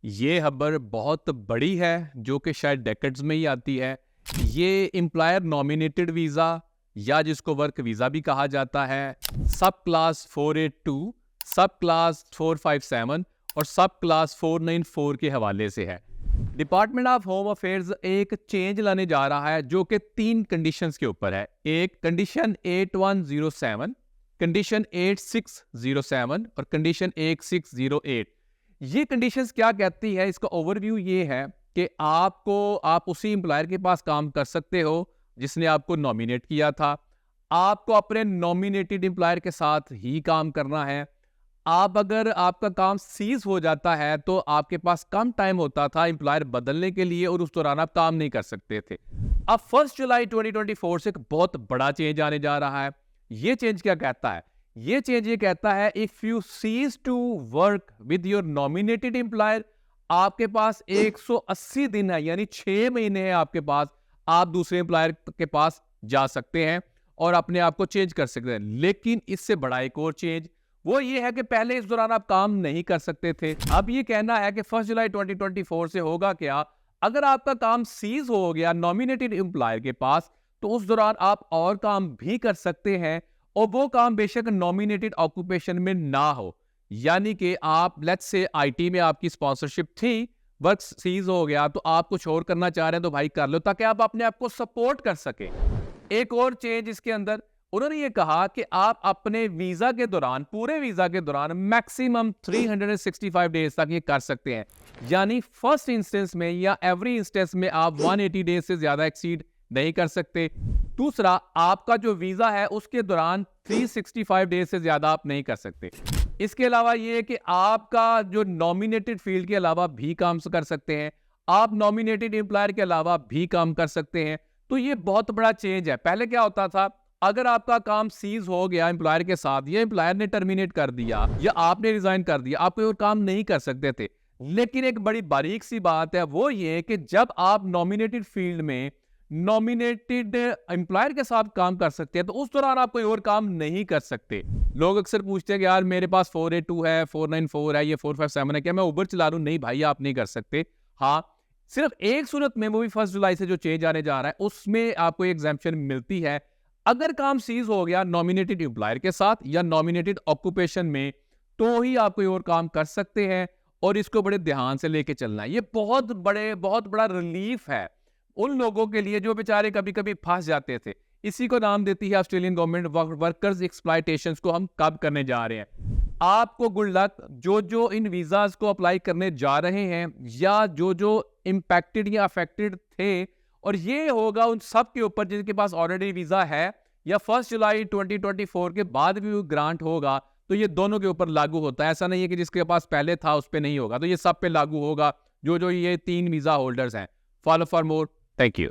ये खबर बहुत बड़ी है जो कि शायद डेकेड्स में ही आती है। ये एम्प्लॉयर नॉमिनेटेड वीज़ा या जिसको वर्क वीज़ा भी कहा जाता है, सब क्लास 482, सब क्लास 457 और सब क्लास 494 के हवाले से है। डिपार्टमेंट ऑफ होम अफेयर्स एक चेंज लाने जा रहा है जो कि 3 कंडीशंस के ऊपर है। एक कंडीशन 8107, कंडीशन 8607 और कंडीशन 1608। ये कंडीशंस क्या कहती है, इसका ओवरव्यू ये है कि आप उसी एम्प्लॉयर के पास काम कर सकते हो जिसने आपको नॉमिनेट किया था। आपको अपने नॉमिनेटेड एम्प्लॉयर के साथ ही काम करना है। अगर आपका काम सीज हो जाता है तो आपके पास कम टाइम होता था एम्प्लॉयर बदलने के लिए और उस दौरान आप काम नहीं कर सकते थे। अब 1 जुलाई 2024 से एक बहुत बड़ा चेंज आने जा रहा है। ये चेंज क्या कहता है? ये चेंज ये कहता है if you cease to work with your nominated employer, आपके पास 180 दिन है, यानी 6 महीने है आपके पास, आप दूसरे एम्प्लॉयर के पास जा सकते हैं और अपने आप को चेंज कर सकते हैं। लेकिन इससे बड़ा एक और चेंज वो ये है कि पहले इस दौरान आप काम नहीं कर सकते थे। अब ये कहना है कि 1 जुलाई 2024 से होगा क्या, अगर आपका काम सीज हो गया नॉमिनेटेड एम्प्लॉयर के पास तो उस दौरान आप और काम भी कर सकते हैं और वो काम बेशक नॉमिनेटेड ऑक्यूपेशन में ना हो। यानी कि आप लेट्स से आईटी में आपकी स्पॉन्सरशिप थी, वर्क सीज हो गया तो आप कुछ और करना चाह रहे हैं तो भाई कर लो ताकि आप अपने आप को सपोर्ट कर सकें। एक और चेंज इसके अंदर उन्होंने ये कहा कि आप अपने वीजा के दौरान, पूरे वीजा के दौरान मैक्सिमम 365 डेज तक ये कर सकते हैं। यानी फर्स्ट इंस्टेंस में या एवरी इंस्टेंस में आप 180 डेज से ज्यादा एक्सीड नहीं कर सकते। दूसरा, आपका जो वीजा है उसके दौरान 365 डेज से ज्यादा आप नहीं कर सकते। इसके अलावा ये कि आपका जो नॉमिनेटेड फील्ड के अलावा भी काम कर सकते हैं, आप नॉमिनेटेड एम्प्लॉयर के अलावा भी काम कर सकते हैं। तो ये बहुत बड़ा चेंज है। पहले क्या होता था, अगर आपका काम सीज हो गया एम्प्लॉयर के साथ, या एम्प्लॉयर ने टर्मिनेट कर दिया या आपने रिजाइन कर दिया, आप कोई और काम नहीं कर सकते थे। लेकिन एक बड़ी बारीक सी बात है, वो ये कि जब आप नॉमिनेटेड फील्ड में नॉमिनेटेड एम्प्लॉयर के साथ काम कर सकते हैं तो उस दौरान आप कोई और काम नहीं कर सकते। लोग अक्सर पूछते हैं कि यार मेरे पास 482 है, 494 है, ये 457 है, क्या मैं उबर चला लूं? नहीं भाई, आप नहीं कर सकते। हाँ, सिर्फ एक सूरत में, वो भी 1 जुलाई से जो चेंज आने जा रहा है उसमें आपको एग्जेम्पशन मिलती है। अगर काम सीज हो गया नॉमिनेटेड एम्प्लॉयर के साथ या नॉमिनेटेड ऑक्यूपेशन में तो ही आप कोई और काम कर सकते हैं और इसको बड़े ध्यान से लेके चलना है। ये बहुत बड़ा रिलीफ है उन लोगों के लिए जो बेचारे कभी कभी फंस जाते थे। इसी को नाम देती है ऑस्ट्रेलियन गवर्नमेंट वर्कर्स एक्सप्लॉयटेशन को हम कब करने जा रहे हैं। आपको गुड लक, जो इन वीजाज को अप्लाई करने जा रहे हैं या जो इंपैक्टेड या अफेक्टेड थे, और ये होगा उन सब के ऊपर जिनके पास ऑलरेडी वीजा है या 1 जुलाई 2024 के बाद भी ग्रांट होगा, तो ये दोनों के ऊपर लागू होता है। ऐसा नहीं है कि जिसके पास पहले था उस पे नहीं होगा, तो ये सब पे लागू होगा जो ये 3 वीजा होल्डर्स हैं। Follow for more. Thank you.